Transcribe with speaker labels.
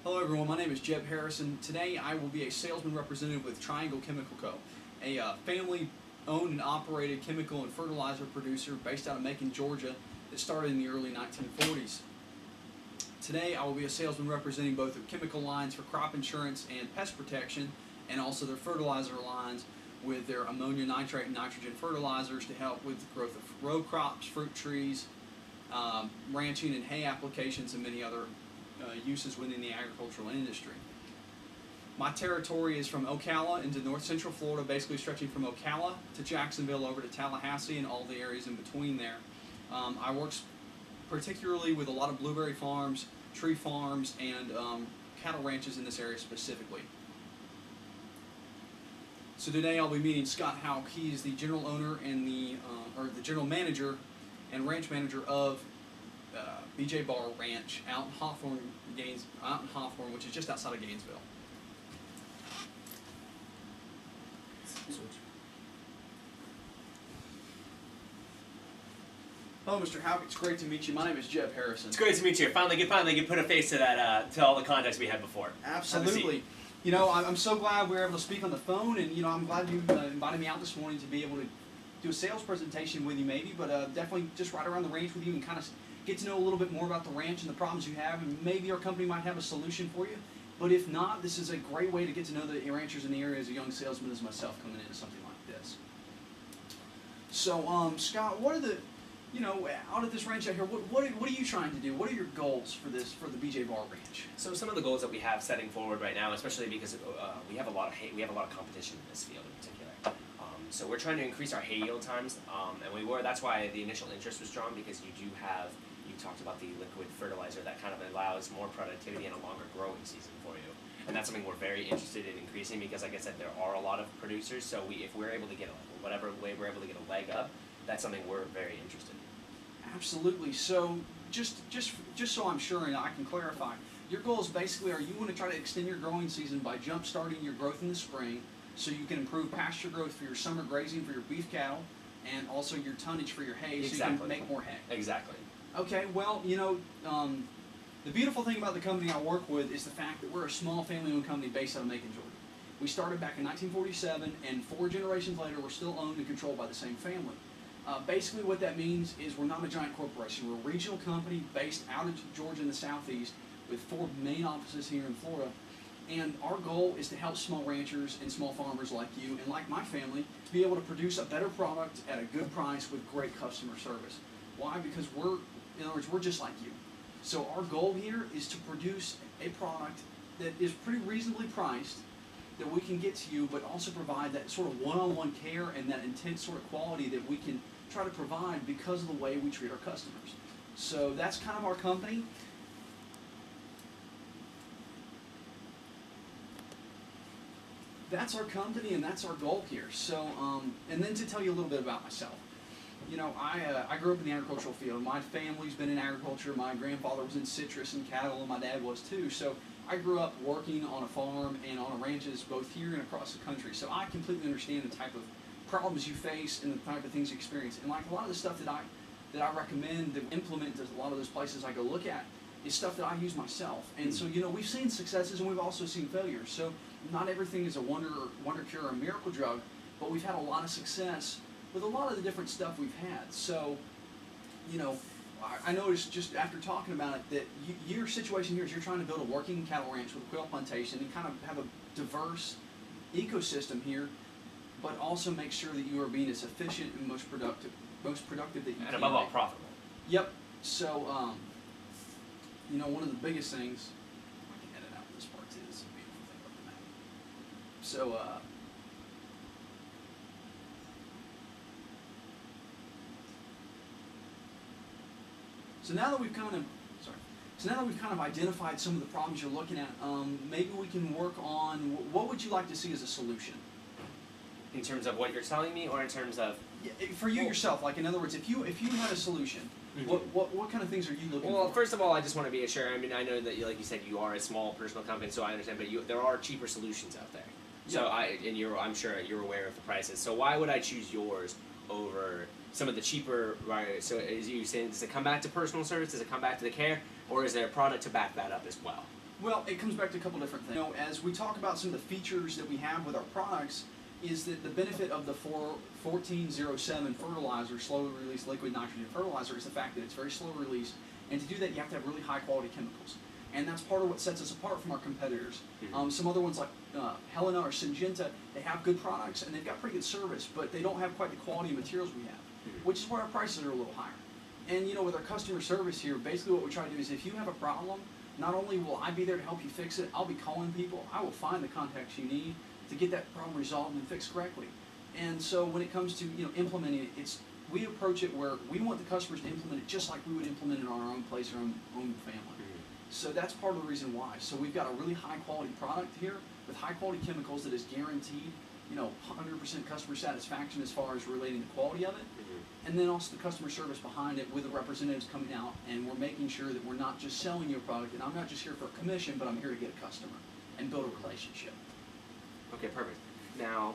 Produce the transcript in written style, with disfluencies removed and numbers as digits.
Speaker 1: Hello everyone, my name is Jeb Harrison. Today I will be a salesman representative with Triangle Chemical Co., a family-owned and operated chemical and fertilizer producer based out of Macon, Georgia that started in the early 1940s. Today I will be a salesman representing both their chemical lines for crop insurance and pest protection, and also their fertilizer lines with their ammonia nitrate and nitrogen fertilizers to help with the growth of row crops, fruit trees, ranching and hay applications, and many other uses within the agricultural industry. My territory is from Ocala into north central Florida, basically stretching from Ocala to Jacksonville over to Tallahassee and all the areas in between there. I work particularly with a lot of blueberry farms, tree farms, and cattle ranches in this area specifically. So today I'll be meeting Scott Hauk. He is the general owner and the general manager and ranch manager of BJ Bar Ranch out in Hawthorne, which is just outside of Gainesville. Hello, Mr. Hauk. It's great to meet you. My name is Jeb Harrison.
Speaker 2: It's great to meet you. Finally get put a face to that, to all the contacts we had before.
Speaker 1: Absolutely. You know, I'm so glad we were able to speak on the phone, and you know, I'm glad you invited me out this morning to be able to do a sales presentation with you, maybe, but definitely just ride around the ranch with you and kind of get to know a little bit more about the ranch and the problems you have, and maybe our company might have a solution for you. But if not, this is a great way to get to know the ranchers in the area as a young salesman as myself coming into something like this. So, Scott, what are the, you know, out at this ranch out here, what are you trying to do? What are your goals for the BJ Bar Ranch?
Speaker 2: So some of the goals that we have setting forward right now, especially because we have a lot of competition in this field in particular. So we're trying to increase our hay yield times, and that's why the initial interest was drawn, because you talked about the liquid fertilizer that kind of allows more productivity and a longer growing season for you. And that's something we're very interested in increasing, because like I said, there are a lot of producers, so if we're able to get whatever way we're able to get a leg up, that's something we're very interested in.
Speaker 1: Absolutely. So just so I'm sure and I can clarify, your goals basically are you want to try to extend your growing season by jump starting your growth in the spring, so you can improve pasture growth for your summer grazing for your beef cattle, and also your tonnage for your hay, so you can make more hay.
Speaker 2: Exactly.
Speaker 1: Okay, well, you know, the beautiful thing about the company I work with is the fact that we're a small family-owned company based out of Macon, Georgia. We started back in 1947, and 4 generations later, we're still owned and controlled by the same family. Basically, what that means is we're not a giant corporation. We're a regional company based out of Georgia in the southeast with 4 main offices here in Florida. And our goal is to help small ranchers and small farmers like you and like my family to be able to produce a better product at a good price with great customer service. Why? Because in other words, we're just like you. So our goal here is to produce a product that is pretty reasonably priced, that we can get to you, but also provide that sort of one-on-one care and that intense sort of quality that we can try to provide because of the way we treat our customers. So that's kind of our company. That's our company and that's our goal here. So, and then to tell you a little bit about myself. You know, I grew up in the agricultural field. My family's been in agriculture. My grandfather was in citrus and cattle, and my dad was too. So I grew up working on a farm and on ranches both here and across the country. So I completely understand the type of problems you face and the type of things you experience. And like a lot of the stuff that I recommend to implement at a lot of those places I go look at is stuff that I use myself. And so, you know, we've seen successes and we've also seen failures. So not everything is a wonder cure or a miracle drug, but we've had a lot of success with a lot of the different stuff we've had. So, you know, I noticed just after talking about it that your situation here is you're trying to build a working cattle ranch with a quail plantation and kind of have a diverse ecosystem here, but also make sure that you are being as efficient and most productive that you can.
Speaker 2: And above all, profitable.
Speaker 1: Yep. So, you know, one of the biggest things, I can edit out this part too, this is a beautiful thing about the map. So, So now that we've kind of identified some of the problems you're looking at, maybe we can work on what would you like to see as a solution?
Speaker 2: In terms of what you're telling me, or in terms of
Speaker 1: for you yourself? Like, in other words, if you had a solution, what kind of things are you looking for?
Speaker 2: Well, first of all, I just want to be assured. I mean, I know that, like you said, you are a small personal company, so I understand. But there are cheaper solutions out there. So I'm sure you're aware of the prices. So why would I choose yours over some of the cheaper, right? So is you saying, does it come back to personal service? Does it come back to the care? Or is there a product to back that up as well?
Speaker 1: Well, it comes back to a couple different things. You know, as we talk about some of the features that we have with our products, is that the benefit of the 1407 fertilizer, slow release liquid nitrogen fertilizer, is the fact that it's very slow release, and to do that you have to have really high quality chemicals. And that's part of what sets us apart from our competitors. Some other ones like Helena or Syngenta, they have good products and they've got pretty good service, but they don't have quite the quality of materials we have, which is where our prices are a little higher. And you know, with our customer service here, basically what we try to do is if you have a problem, not only will I be there to help you fix it, I'll be calling people, I will find the contacts you need to get that problem resolved and fixed correctly. And so when it comes to implementing it, we approach it where we want the customers to implement it just like we would implement it on our own place or own family. So that's part of the reason why. So we've got a really high quality product here with high quality chemicals that is guaranteed, 100% customer satisfaction as far as relating the quality of it. And then also the customer service behind it with the representatives coming out, and we're making sure that we're not just selling you a product, and I'm not just here for a commission, but I'm here to get a customer and build a relationship.
Speaker 2: Okay, perfect. Now,